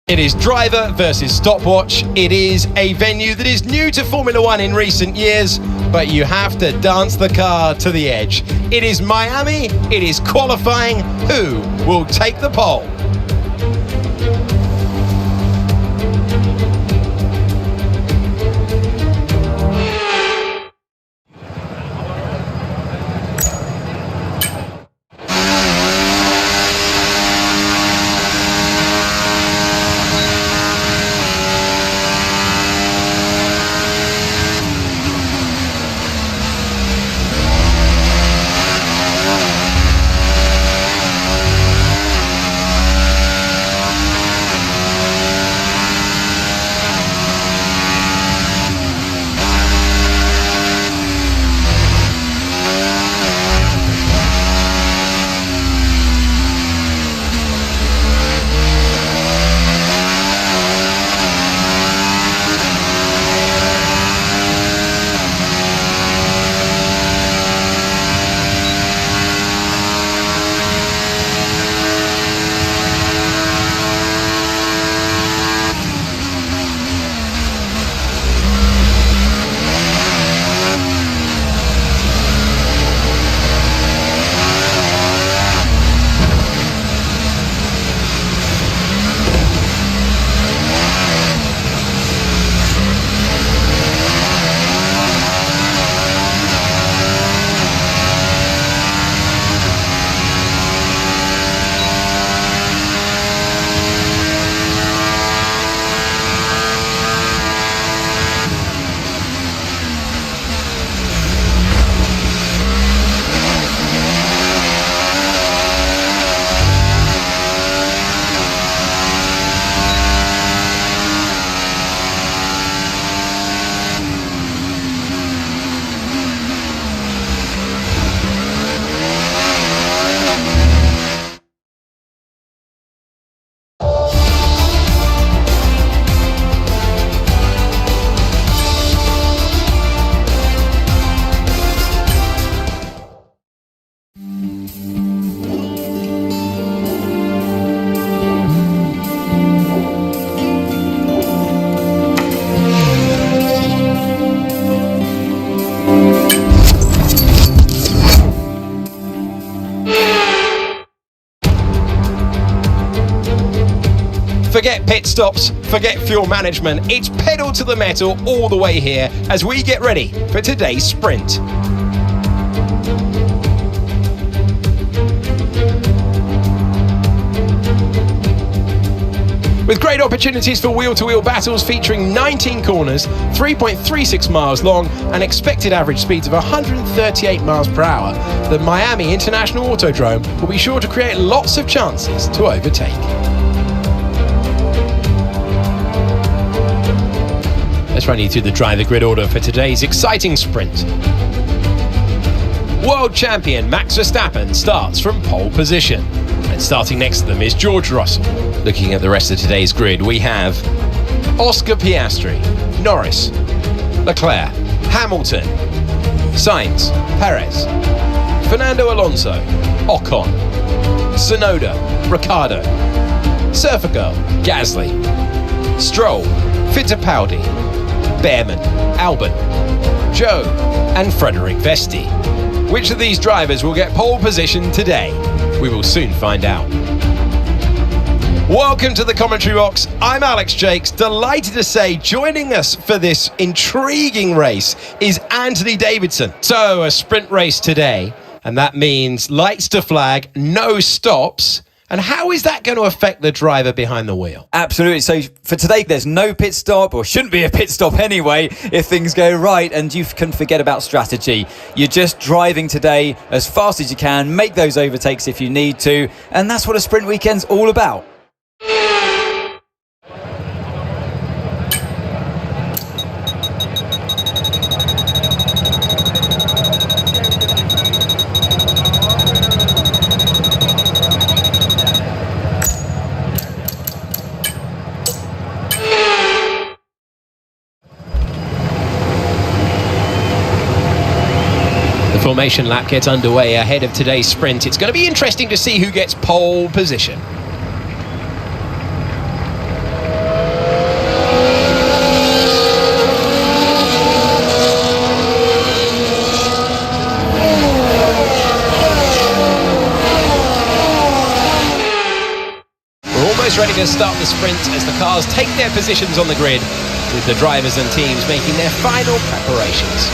It is driver versus stopwatch. It is a venue that is new to Formula One in recent years, but you have to dance the car to the edge. It is Miami, it is qualifying. Who will take the pole? Forget pit stops, forget fuel management. It's pedal to the metal all the way here as we get ready for today's sprint. With great opportunities for wheel-to-wheel battles featuring 19 corners, 3.36 miles long, and expected average speeds of 138 miles per hour, the Miami International Autodrome will be sure to create lots of chances to overtake. Let's run you through the driver grid order for today's exciting sprint. World champion Max Verstappen starts from pole position. And starting next to them is George Russell. Looking at the rest of today's grid, we have Oscar Piastri, Norris, Leclerc, Hamilton, Sainz, Perez, Fernando Alonso, Ocon, Tsunoda, Ricciardo, Surfer Girl, Gasly, Stroll, Fittipaldi, Behrman, Albon, Joe, and Frederic Vesti. Which of these drivers will get pole position today? We will soon find out. Welcome to the commentary box. I'm Alex Jakes. Delighted to say joining us for this intriguing race is Anthony Davidson. So a sprint race today, and that means lights to flag, no stops. And how is that going to affect the driver behind the wheel? Absolutely. So for today, there's no pit stop, or shouldn't be a pit stop anyway, if things go right, and you can forget about strategy. You're just driving today as fast as you can, make those overtakes if you need to, and that's what a sprint weekend's all about. Formation lap gets underway ahead of today's sprint. It's going to be interesting to see who gets pole position. gets ready to start the sprint as the cars take their positions on the grid, with the drivers and teams making their final preparations.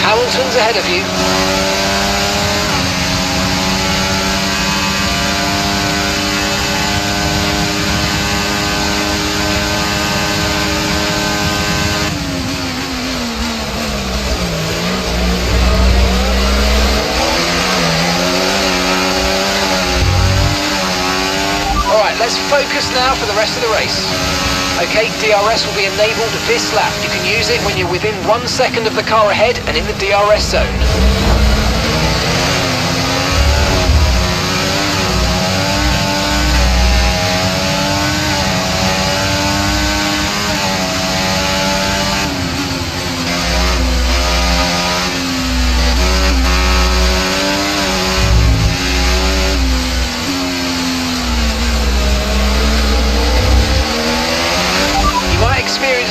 Hamilton's ahead of you. Alright, let's focus now for the rest of the race. Okay, DRS will be enabled this lap. You can use it when you're within 1 second of the car ahead and in the DRS zone.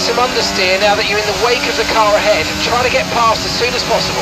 Some understeer now that you're in the wake of the car ahead. Try to get past as soon as possible.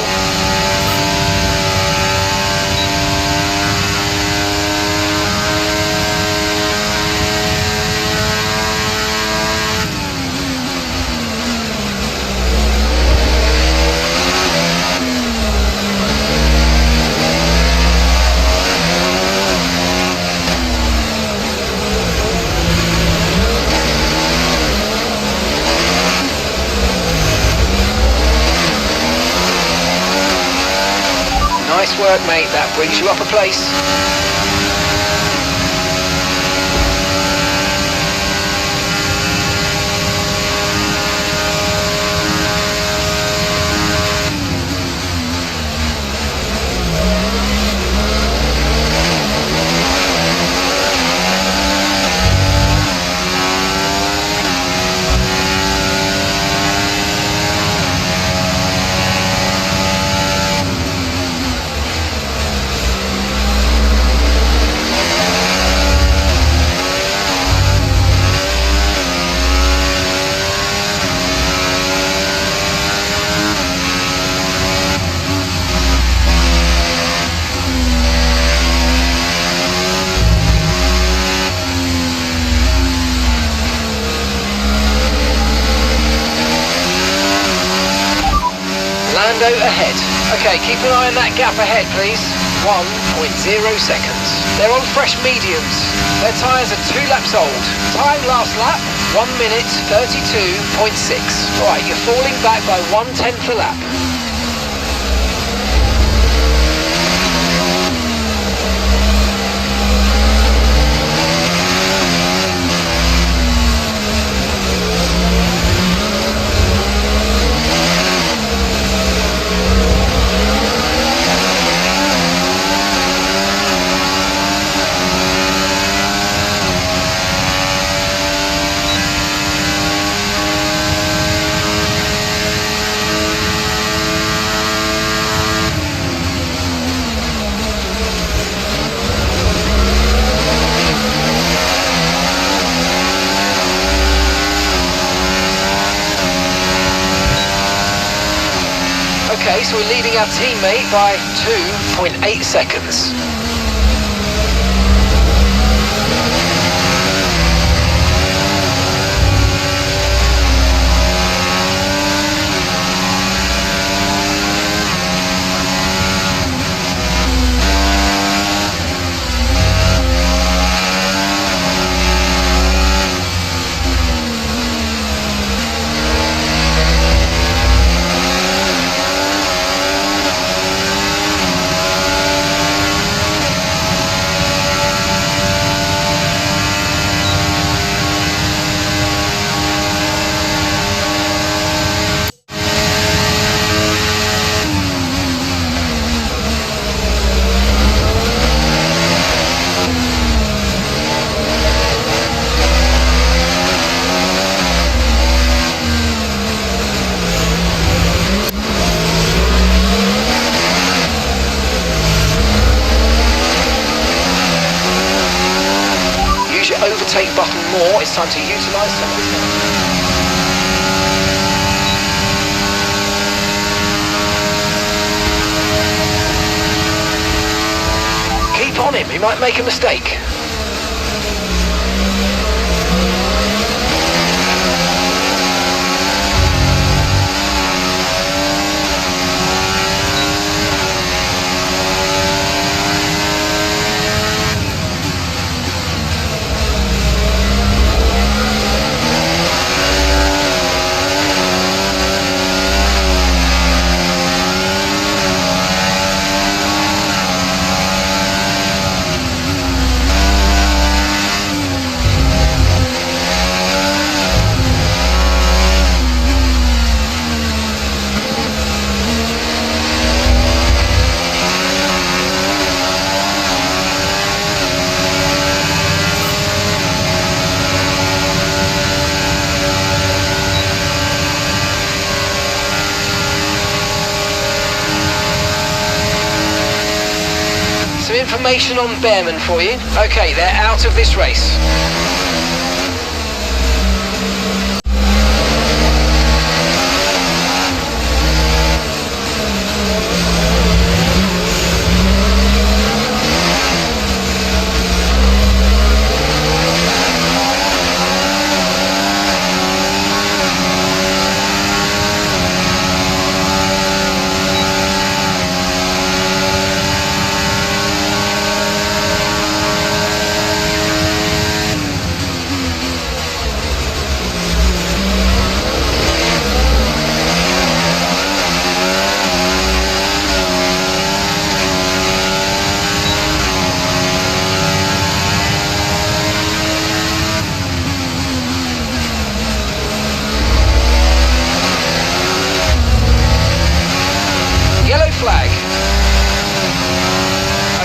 Nice work, mate. That brings you up a place. Lando ahead. Okay, keep an eye on that gap ahead, please. 1.0 seconds. They're on fresh mediums. Their tyres are 2 laps old. Time last lap, 1 minute 32.6. Alright, you're falling back by 1/10 a lap. so we're leading our teammate by 2.8 seconds. Overtake button more, it's time to utilise some of this. Keep on him, he might make a mistake. Information on Bearman for you. Okay, they're out of this race.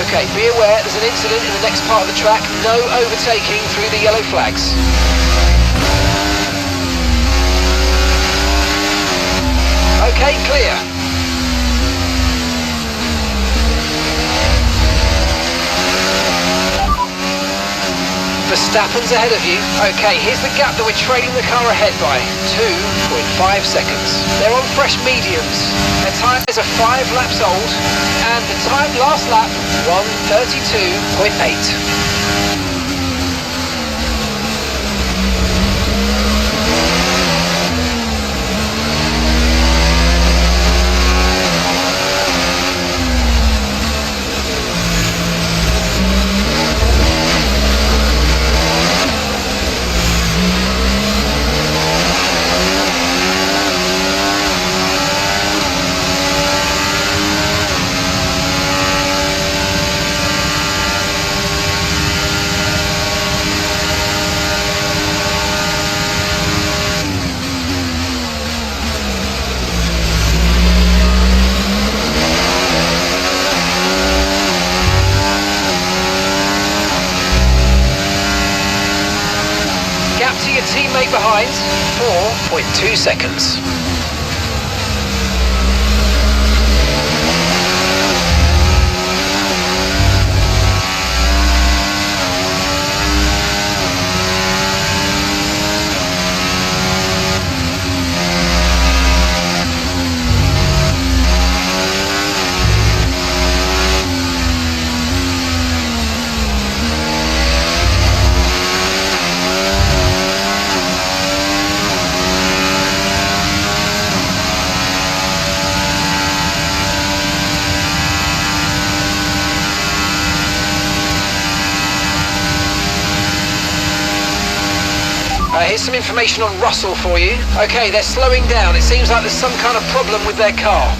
Okay, be aware there's an incident in the next part of the track. No overtaking through the yellow flags. Okay, clear. Verstappen's ahead of you. Okay, here's the gap that we're trailing the car ahead by. 2.5 seconds. They're on fresh mediums. Their tyres are 5 laps old, and the time last lap, 1:32.8. To your teammate behind, 4.2 seconds. here's some information on Russell for you. Okay, they're slowing down. It seems like there's some kind of problem with their car.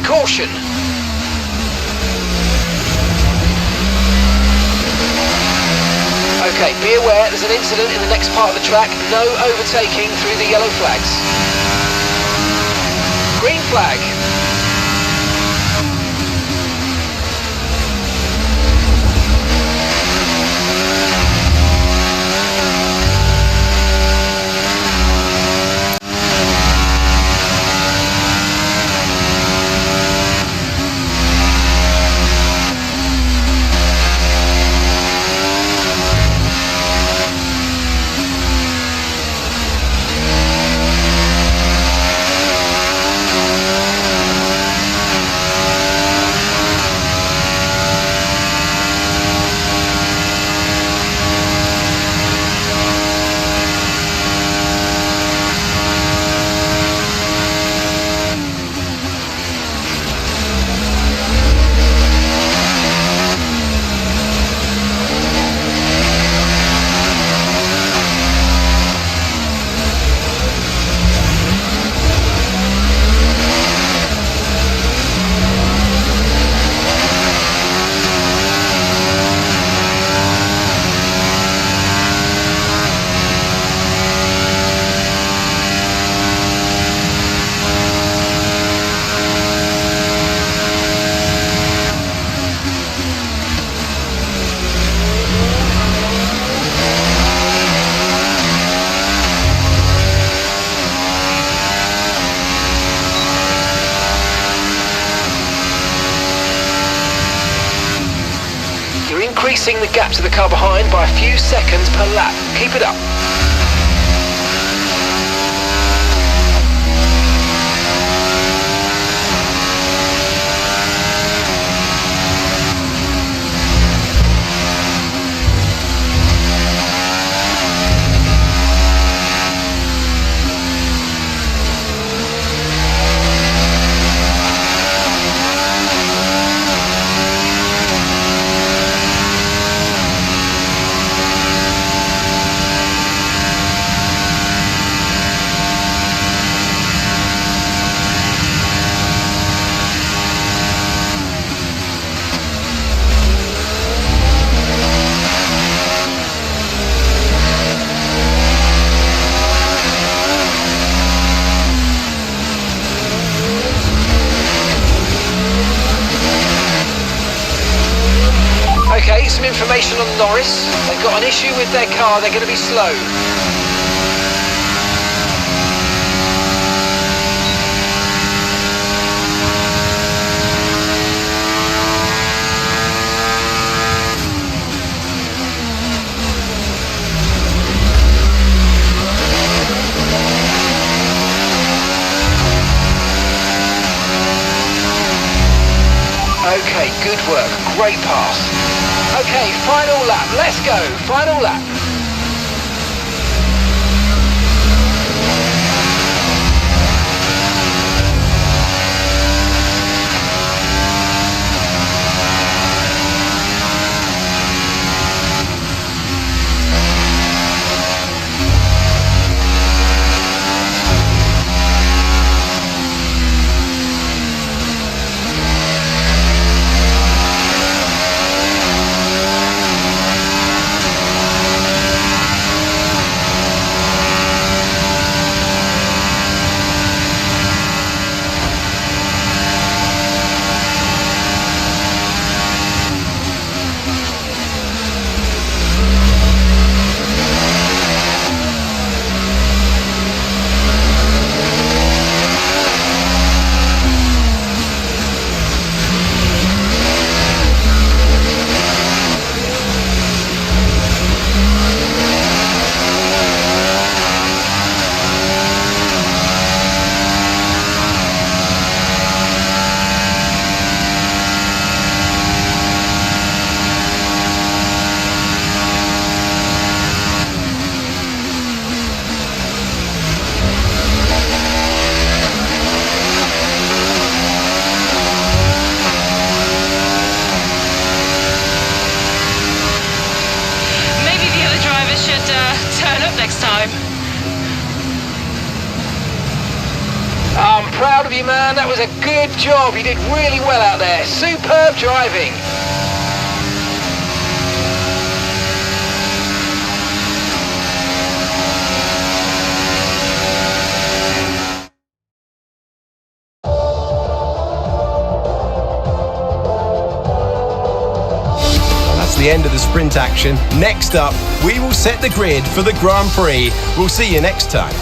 Caution! Okay, be aware there's an incident in the next part of the track. No overtaking through the yellow flags. Green flag. Increasing the gap to the car behind by a few seconds per lap. Keep it up. Okay, some information on Norris. They've got an issue with their car, they're going to be slow. Okay, good work, great pass. Okay, final lap, let's go, final lap. next time. I'm proud of you, man. That was a good job. You did really well out there. Superb driving. That's the end of the sprint action. Next up, we will set the grid for the Grand Prix. We'll see you next time.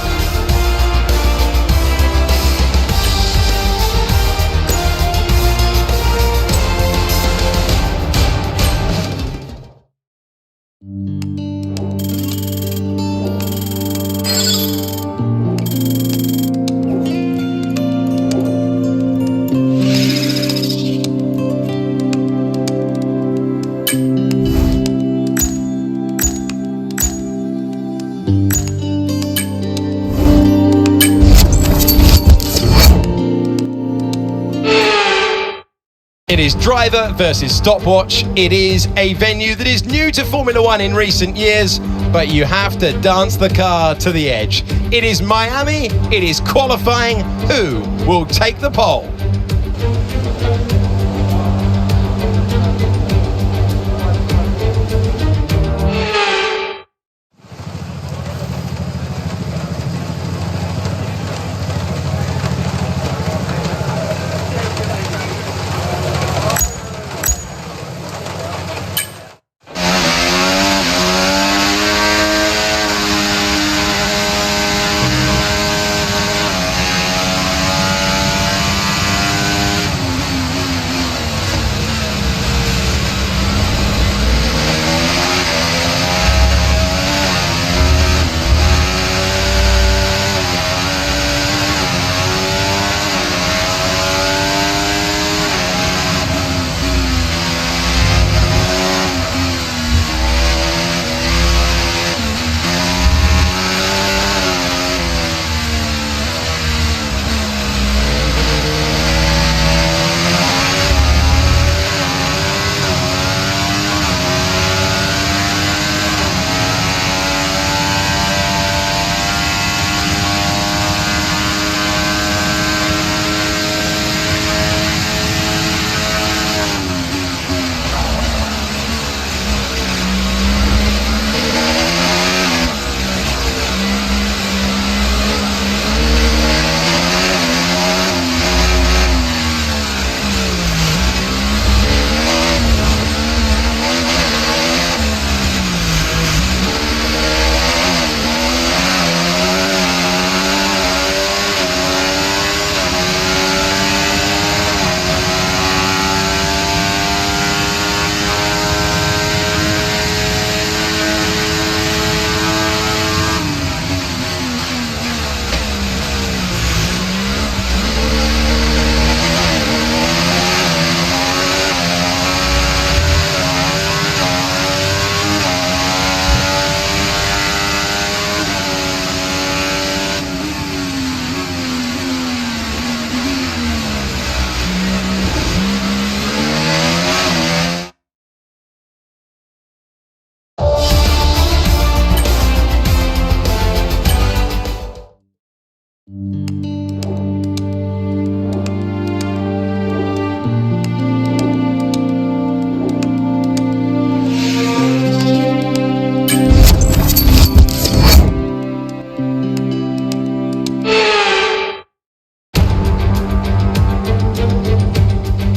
It is driver versus stopwatch. It is a venue that is new to Formula One in recent years, but you have to dance the car to the edge. It is Miami, it is qualifying. Who will take the pole?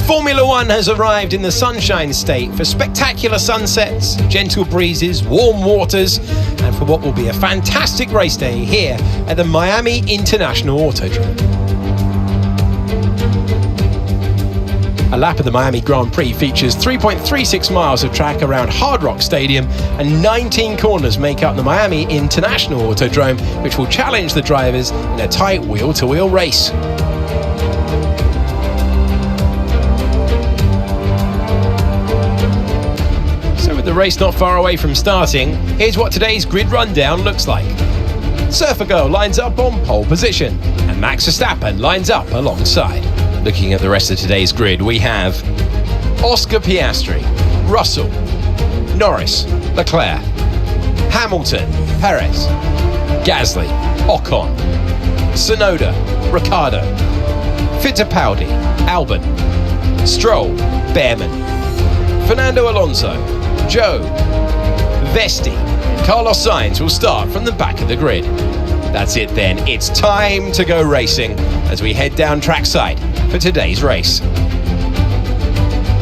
Formula One has arrived in the Sunshine State for spectacular sunsets, gentle breezes, warm waters, and for what will be a fantastic race day here at the Miami International Autodrome. A lap of the Miami Grand Prix features 3.36 miles of track around Hard Rock Stadium, and 19 corners make up the Miami International Autodrome, which will challenge the drivers in a tight wheel-to-wheel race. So with the race not far away from starting, here's what today's grid rundown looks like. Surfer Girl lines up on pole position, and Max Verstappen lines up alongside. Looking at the rest of today's grid, we have Oscar Piastri, Russell, Norris, Leclerc, Hamilton, Perez, Gasly, Ocon, Tsunoda, Ricciardo, Fittipaldi, Albon, Stroll, Behrman, Fernando Alonso, Joe, Vesti, and Carlos Sainz will start from the back of the grid. That's it then, it's time to go racing as we head down trackside for today's race.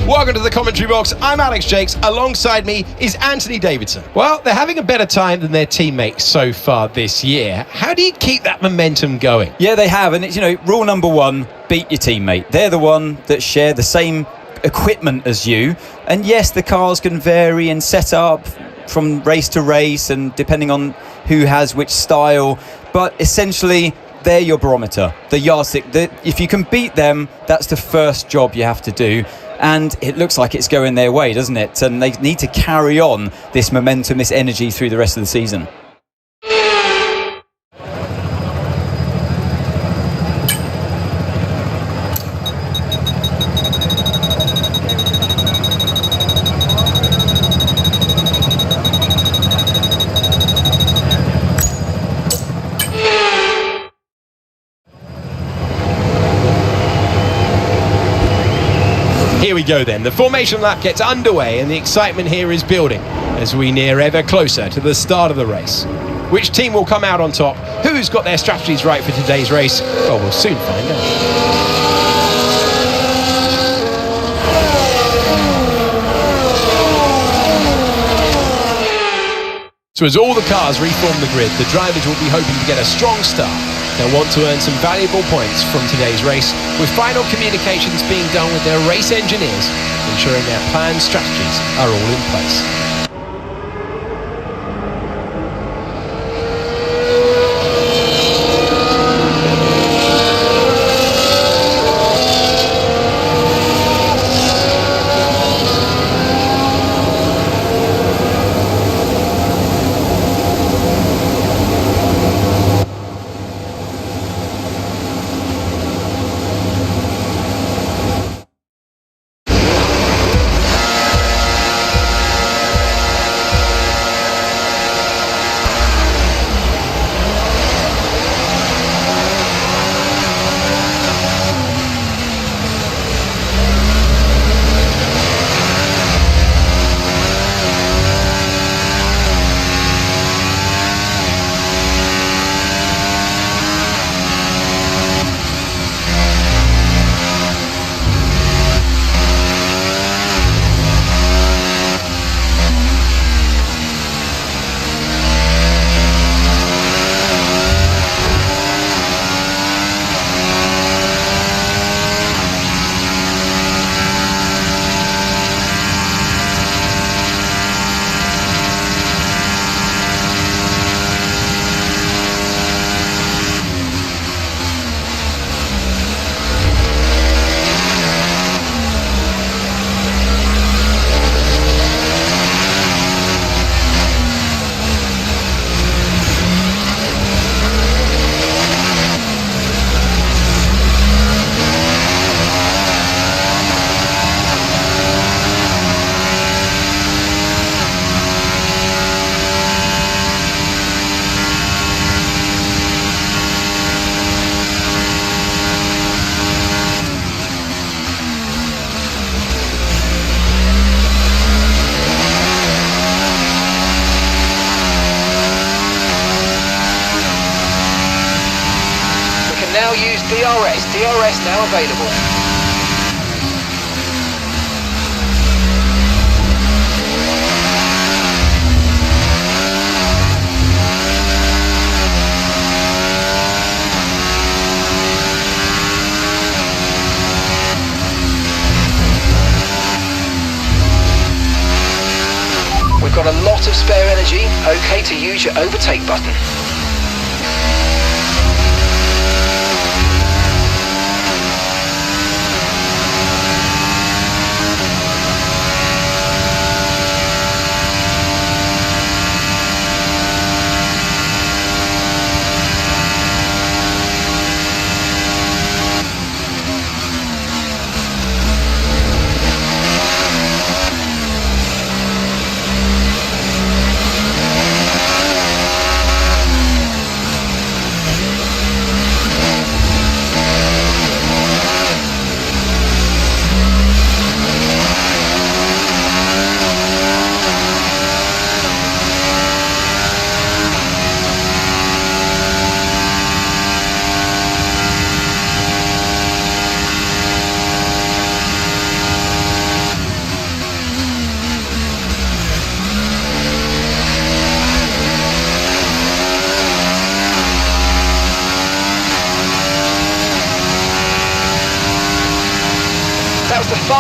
Welcome to the commentary box. I'm Alex Jakes. Alongside me is Anthony Davidson. Well, they're having a better time than their teammates so far this year. How do you keep that momentum going? Yeah, they have. And it's, rule number one, beat your teammate. They're the one that share the same equipment as you. And yes, the cars can vary in setup from race to race and depending on who has which style. But essentially, they're your barometer, the yardstick. If you can beat them, that's the first job you have to do. And it looks like it's going their way, doesn't it? And they need to carry on this momentum, this energy through the rest of the season. Here we go then, the formation lap gets underway and the excitement here is building as we near ever closer to the start of the race. Which team will come out on top? Who's got their strategies right for today's race? Well, we'll soon find out. So as all the cars reform the grid, the drivers will be hoping to get a strong start. They'll want to earn some valuable points from today's race, with final communications being done with their race engineers, ensuring their planned strategies are all in place. Now use DRS. DRS now available. We've got a lot of spare energy. Okay to use your overtake button.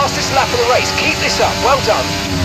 fastest lap of the race. Keep this up. Well done.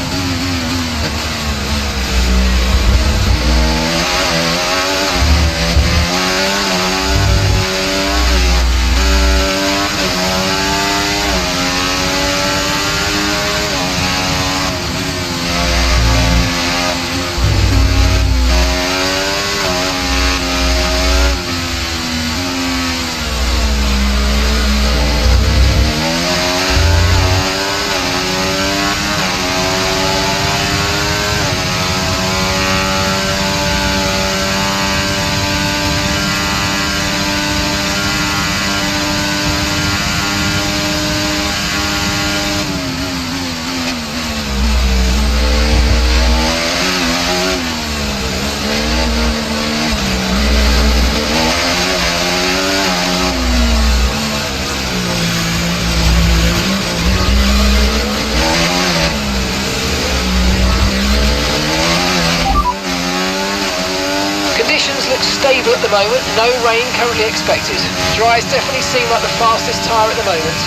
Conditions look stable at the moment, no rain currently expected. Dries definitely seem like the fastest tyre at the moment.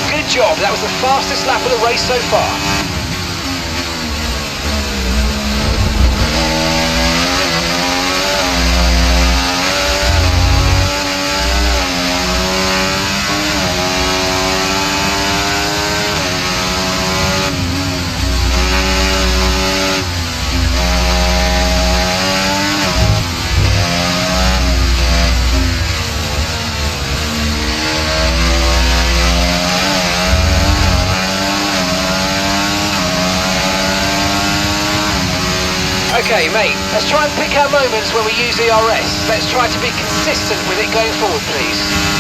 Good job, that was the fastest lap of the race so far. Okay, mate, let's try and pick our moments when we use the RS. Let's try to be consistent with it going forward, please.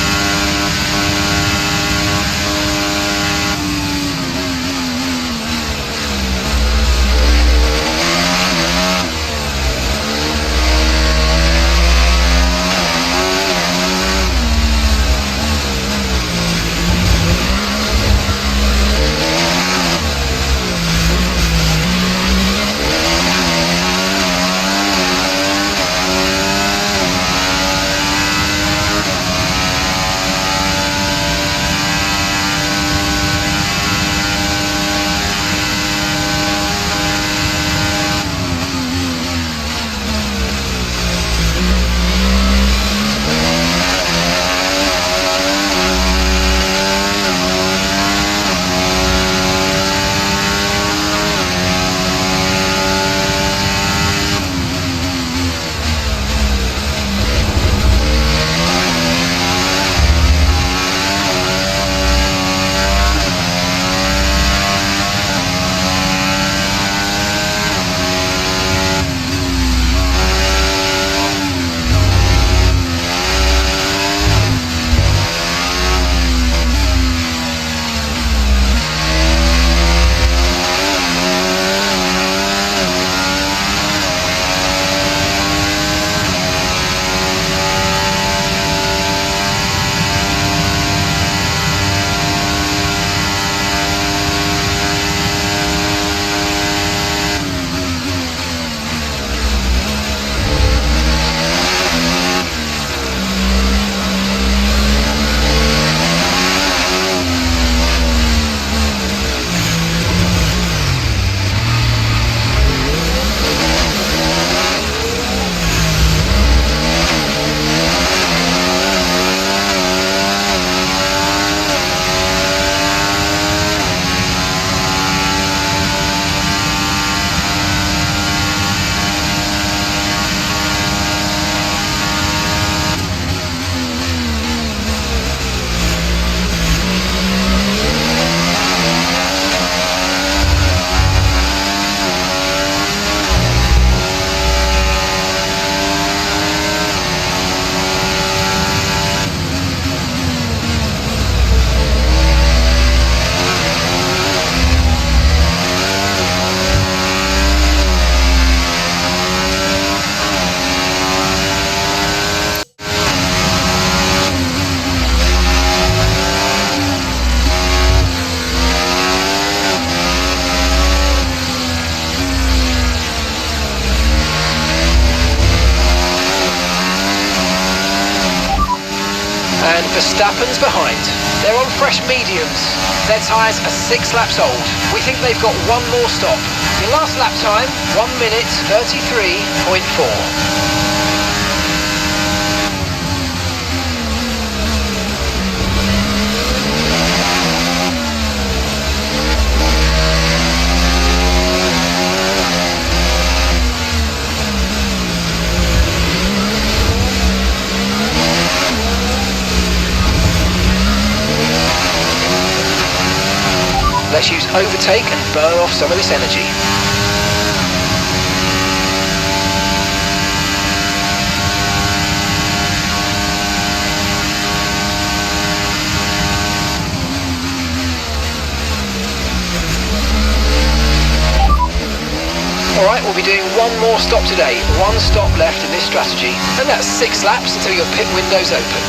Verstappen's behind. They're on fresh mediums. Their tyres are 6 laps old. We think they've got one more stop. Your last lap time, 1 minute 33.4. Let's use overtake and burn off some of this energy. Alright, we'll be doing one more stop today. One stop left in this strategy. And that's 6 laps until your pit window's open.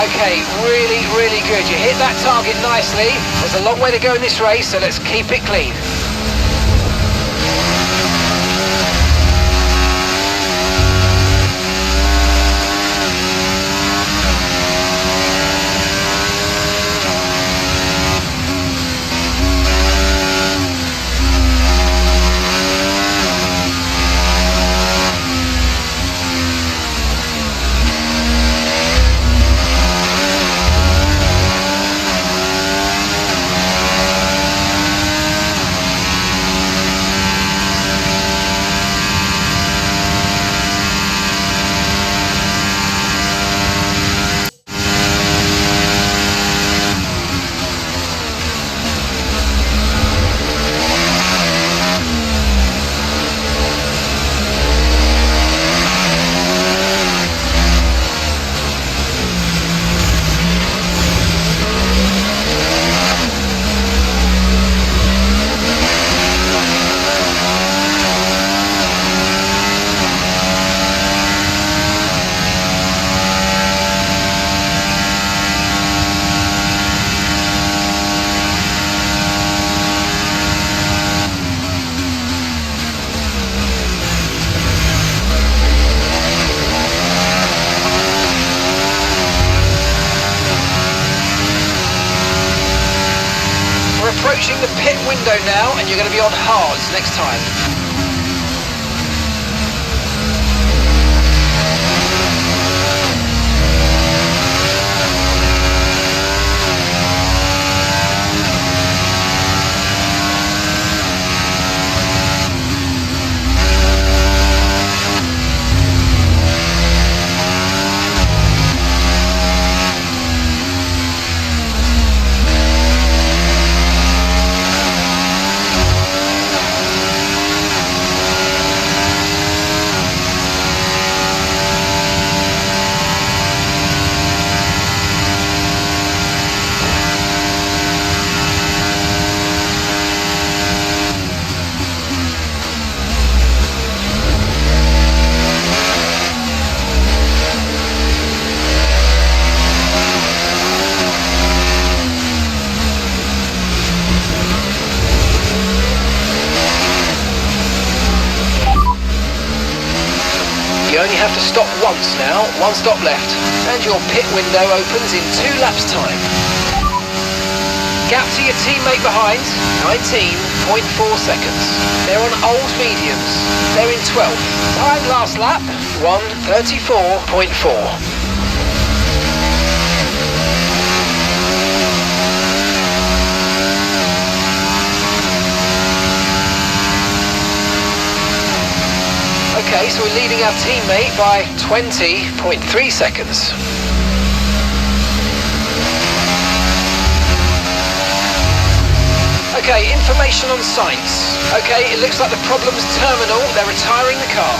Okay, really good. You hit that target nicely. There's a long way to go in this race, so let's keep it clean. the pit window now, and you're going to be on hards next time. You only have to stop once now, one stop left, and your pit window opens in 2 laps time. Gap to your teammate behind, 19.4 seconds. They're on old mediums, they're in 12th. Time last lap, 1:34.4. Okay, so we're leading our teammate by 20.3 seconds. Okay, information on Sainz. Okay, it looks like the problem's terminal. They're retiring the car.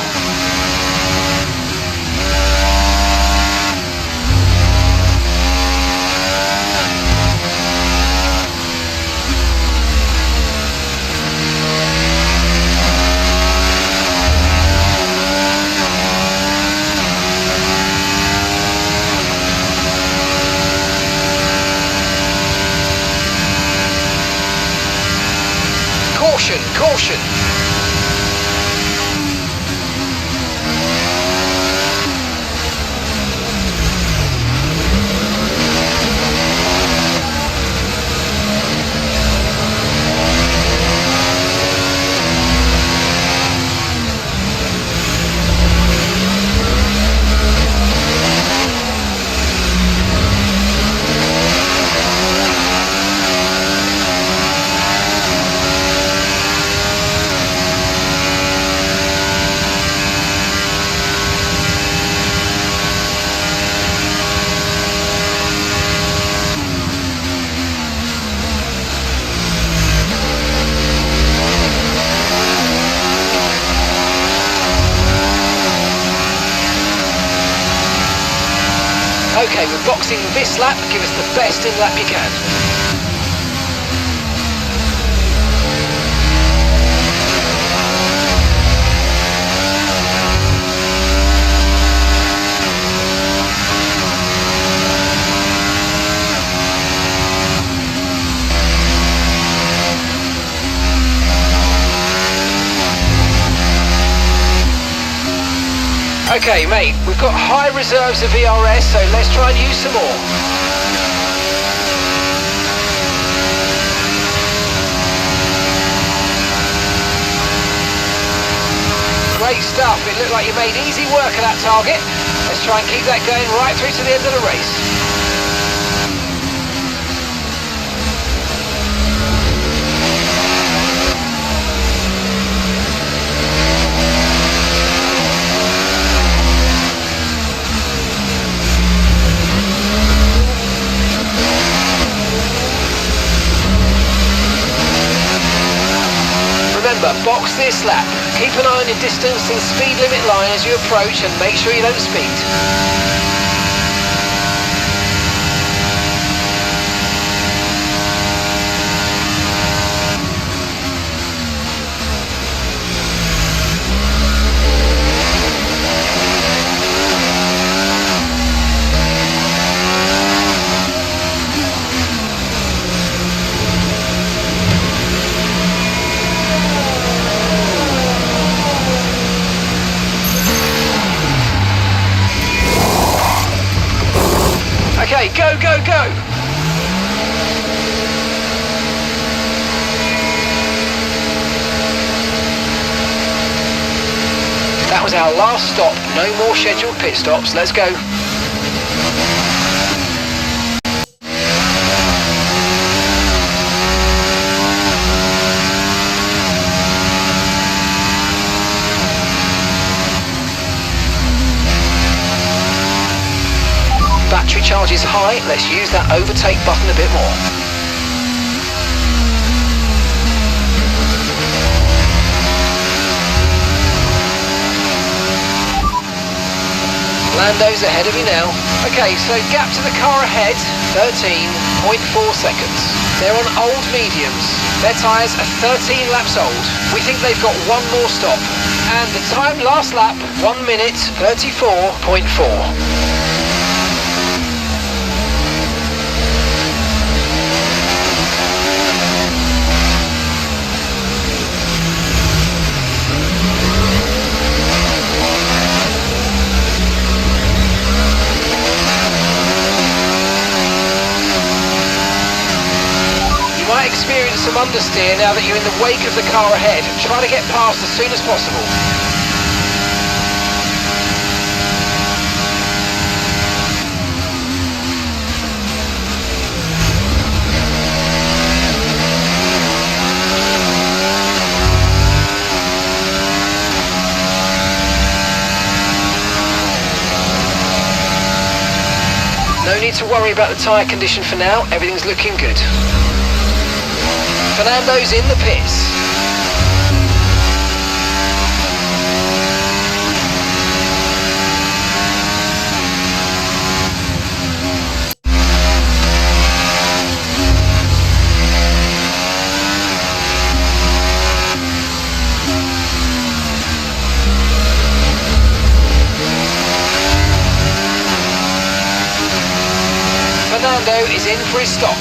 Caution, caution. Okay, we're boxing this lap. Give us the best in lap you can. Okay, mate, we've got high reserves of VRS, so let's try and use some more. Great stuff. It looked like you made easy work of that target. Let's try and keep that going right through to the end of the race. Remember, box this lap. Keep an eye on your distance and speed limit line as you approach and make sure you don't speed. Okay, go, go, go! That was our last stop. No more scheduled pit stops. Let's go. Battery charge is high. Let's use that overtake button a bit more. Lando's ahead of you now. Okay, so gap to the car ahead, 13.4 seconds. They're on old mediums. Their tyres are 13 laps old. We think they've got one more stop. And the time last lap, 1 minute 34.4. Experience some understeer now that you're in the wake of the car ahead. Try to get past as soon as possible. No need to worry about the tyre condition for now. Everything's looking good. Fernando's in the pits. Fernando is in for his stop.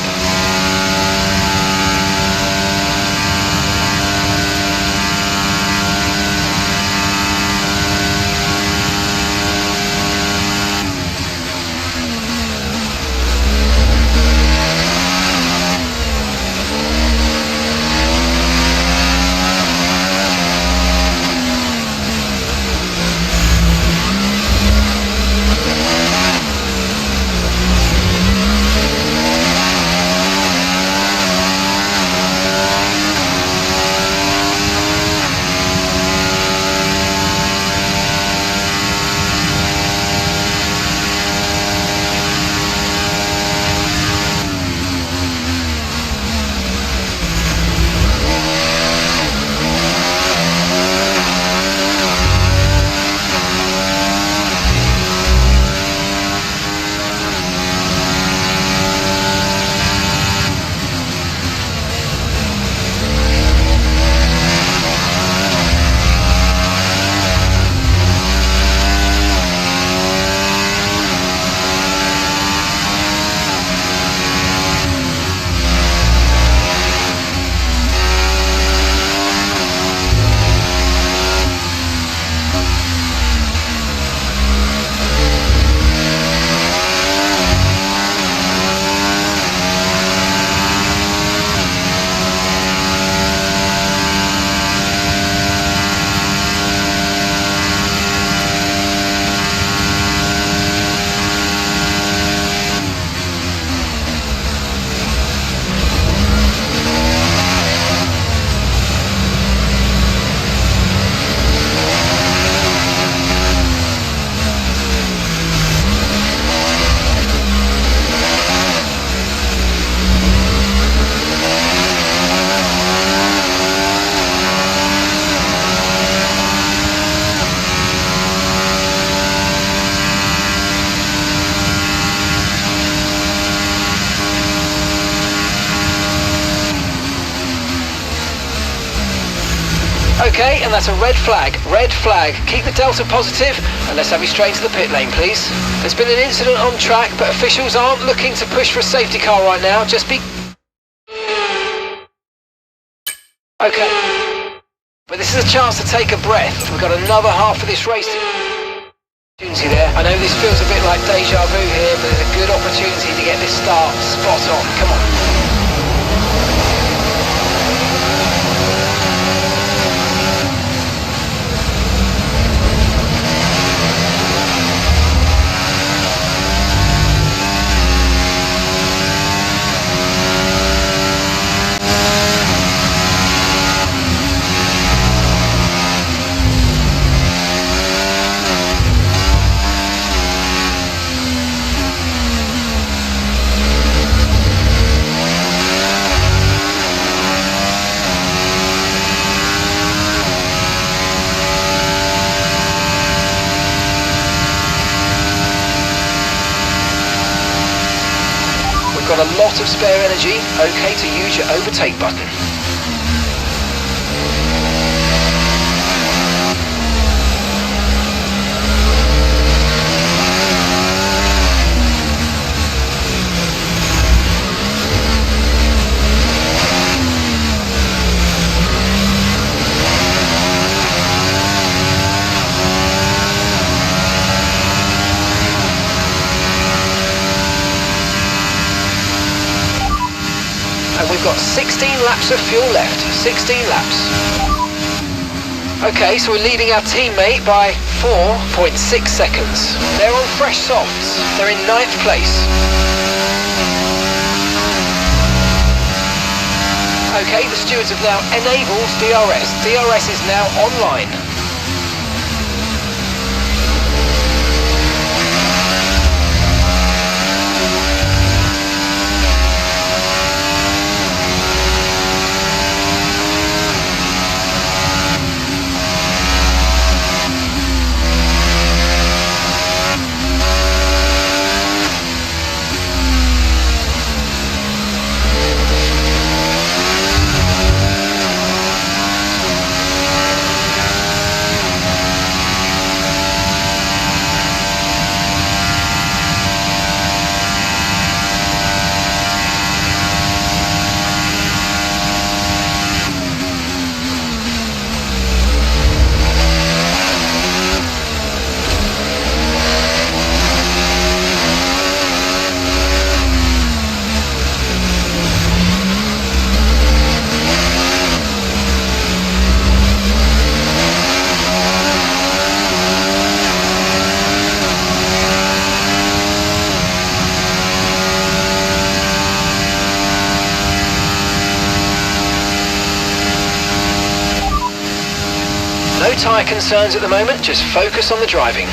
Okay, and that's a red flag. Red flag. Keep the delta positive, and let's have you straight to the pit lane, please. There's been an incident on track, but officials aren't looking to push for a safety car right now. Just be... Okay. But this is a chance to take a breath. We've got another half of this race opportunity there. I know this feels a bit like deja vu here, but there's a good opportunity to get this start spot on. Come on. have a lot of spare energy. Okay to use your overtake button. We've got 16 laps of fuel left, 16 laps. Okay, so we're leading our teammate by 4.6 seconds. They're on fresh softs, they're in 9th place. Okay, the stewards have now enabled DRS. DRS is now online. No tyre concerns at the moment, just focus on the driving.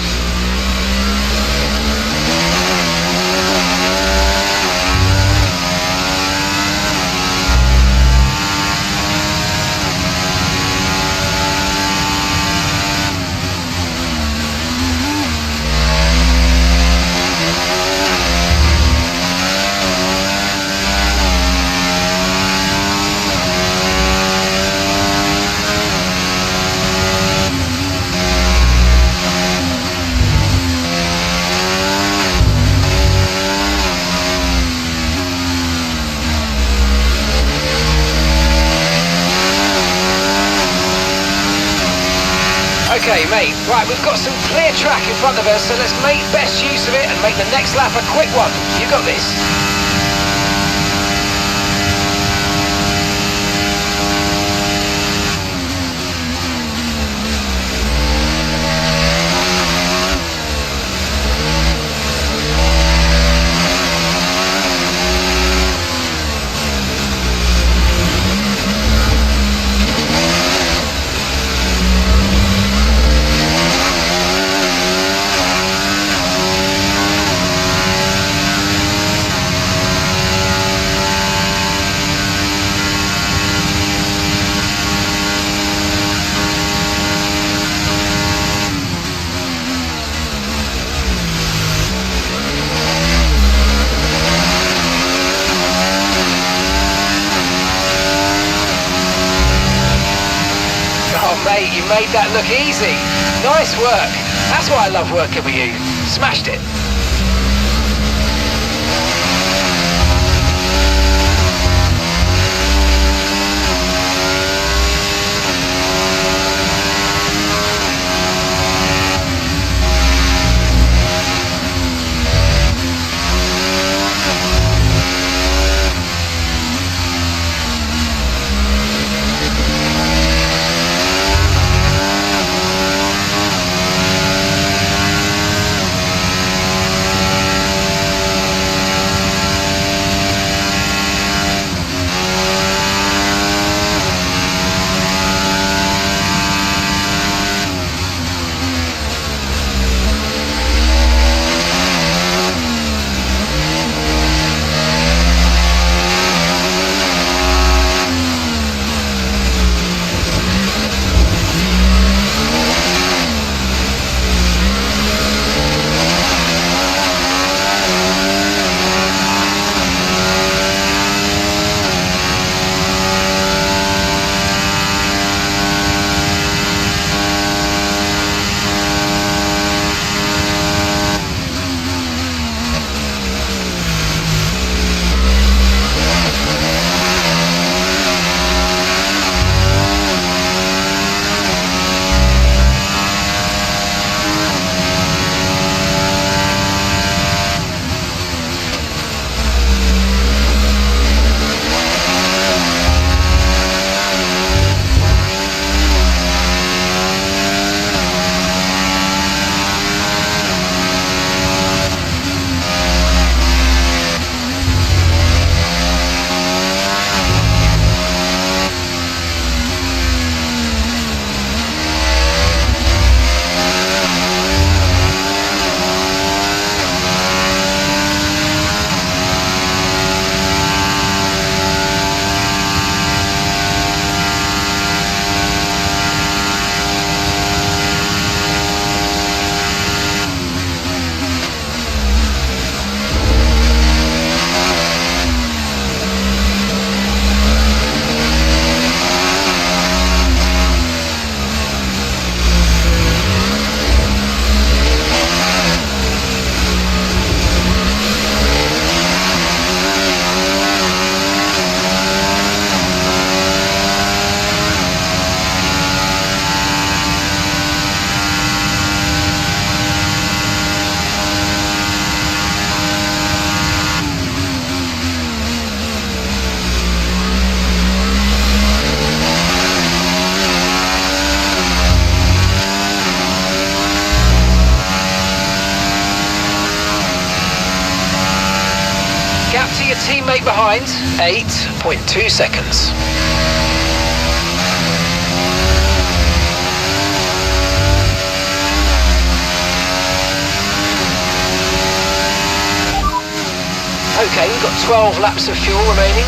Okay, mate, right, we've got some clear track in front of us, so let's make best use of it and make the next lap a quick one. You got this. Mate, you made that look easy. Nice work. That's why I love working with you. Smashed it. see your teammate behind. 8.2 seconds. Okay, we've got 12 laps of fuel remaining.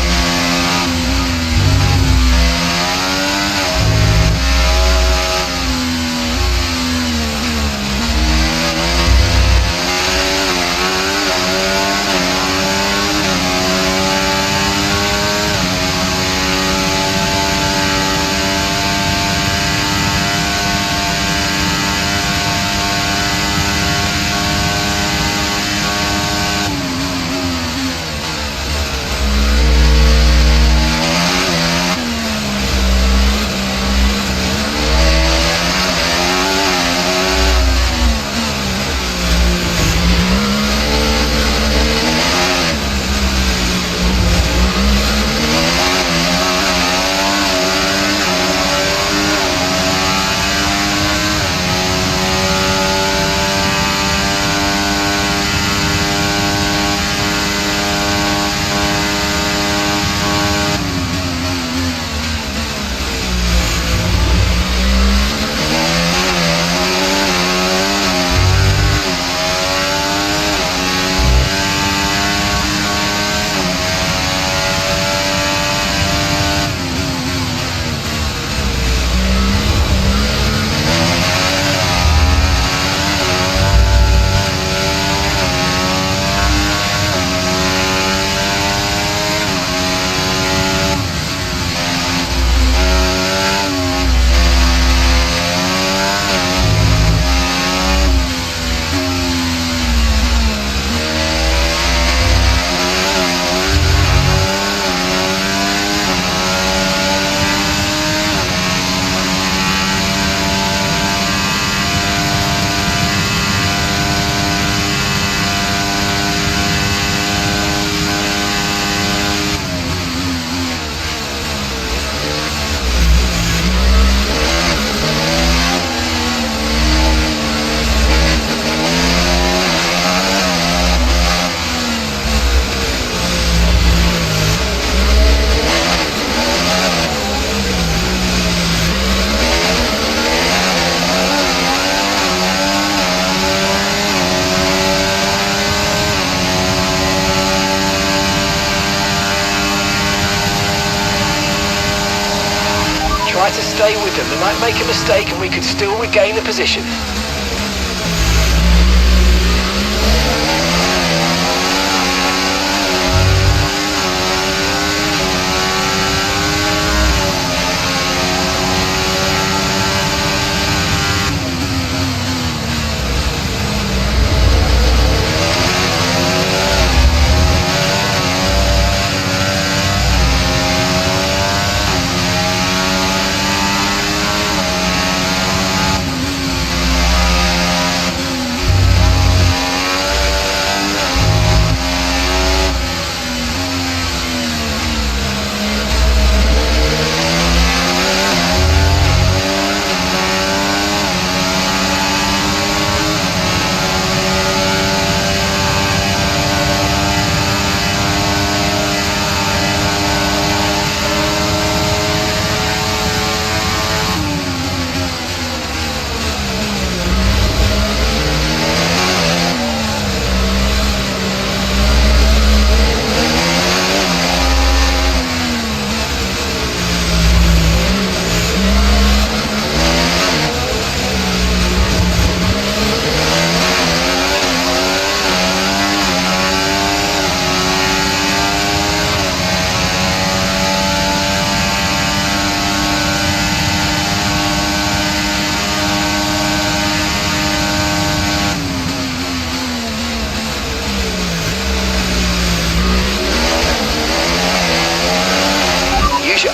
Try to stay with them. They might make a mistake and we could still regain the position.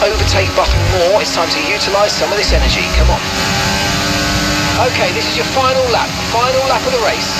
Overtake button more. It's time to utilise some of this energy. Come on. Okay, this is your final lap of the race.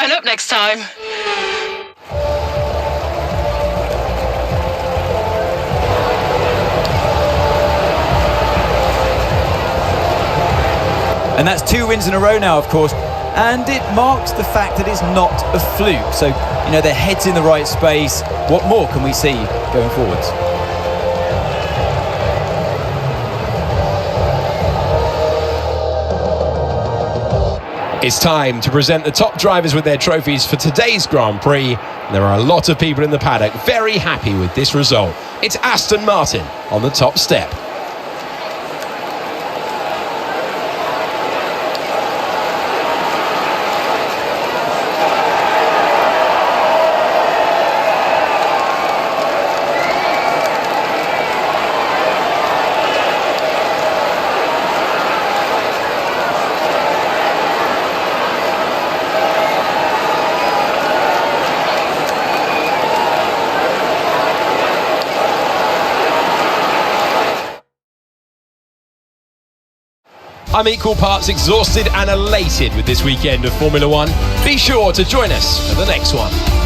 turn up next time. And that's 2 wins in a row now, of course. And it marks the fact that it's not a fluke. So, their head's in the right space. What more can we see going forwards? It's time to present the top drivers with their trophies for today's Grand Prix. There are a lot of people in the paddock very happy with this result. It's Aston Martin on the top step. I'm equal parts exhausted and elated with this weekend of Formula One. Be sure to join us for the next one.